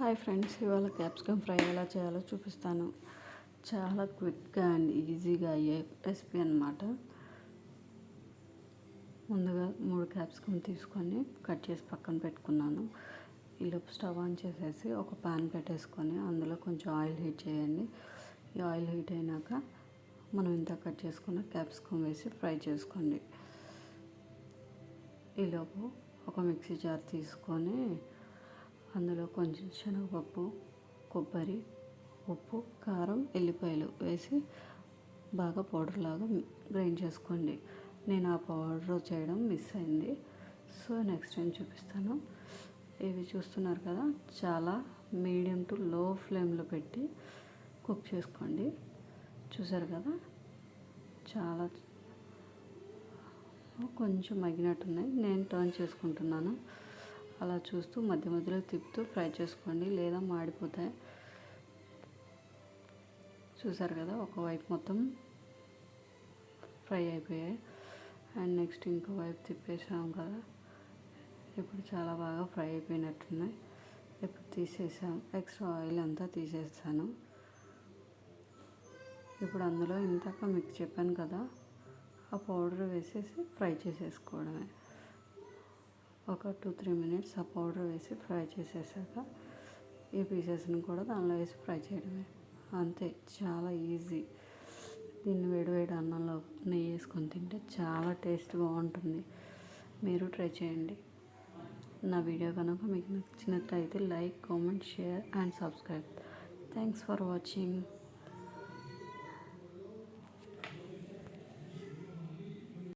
Hi friends, ఇవాళ capsicum fry ఎలా చేయాలో చూపిస్తాను. చాలా క్విక్గా అండ్ ఈజీగా అయ్యే రెసిపీ అన్నమాట. ముందుగా 3 క్యాప్సికమ్ తీసుకొని కట్ చేసి పక్కన పెట్టుకున్నాను. ఈలోపు స్టవ్ ఆన్ చేసేసి ఒక పాన్ పెట్టేసుకొని అందులో కొంచెం ఆయిల్ హీట్ చేయండి. ఈ ఆయిల్ హీట్ అయినాక మనం ఇంత కట్ చేసుకున్న క్యాప్సికమ్ వేసి ఫ్రై చేసుకోండి. ఈలోపు ఒక మిక్సీ జార్ తీసుకొని అందులో కొంచెం శనగపప్పు, కొబ్బరి, ఉప్పు, కారం, ఎల్లిపాయలు వేసి బాగా పౌడర్ లాగా గ్రైండ్ చేసుకోండి. నేను ఆ పౌడర్ చేయడం మిస్ అయింది, సో నెక్స్ట్ టైం చూపిస్తాను. ఇవి చూస్తున్నారు కదా, చాలా మీడియం టు లో ఫ్లేమ్లో పెట్టి కుక్ చేసుకోండి. చూసారు కదా, చాలా కొంచెం మగ్గినట్టున్నాయి. నేను టర్న్ చేసుకుంటున్నాను. అలా చూస్తూ మధ్య మధ్యలో తిప్పుతూ ఫ్రై చేసుకోండి, లేదా మాడిపోతాయి. చూసారు కదా, ఒకవైపు మొత్తం ఫ్రై అయిపోయాయి. అండ్ నెక్స్ట్ ఇంకో వైపు తిప్పేసాం కదా, ఇప్పుడు చాలా బాగా ఫ్రై అయిపోయినట్టున్నాయి. ఇప్పుడు తీసేసాం, ఎక్స్ట్రా ఆయిల్ అంతా తీసేస్తాను. ఇప్పుడు అందులో ఇందాక మీకు చెప్పాను కదా, ఆ పౌడర్ వేసేసి ఫ్రై చేసేసుకోవడమే. ఒక 2-3 మినిట్స్ ఆ పౌడర్ వేసి ఫ్రై చేసేసాక ఈ పీసెస్ని కూడా దానిలో వేసి ఫ్రై చేయడమే. అంతే, చాలా ఈజీ. దీన్ని వేడివేడి అన్నంలో నెయ్యి వేసుకొని తింటే చాలా టేస్ట్గా ఉంటుంది. మీరు ట్రై చేయండి. నా వీడియో కనుక మీకు నచ్చినట్లయితే like, comment, share and subscribe. Thanks for watching.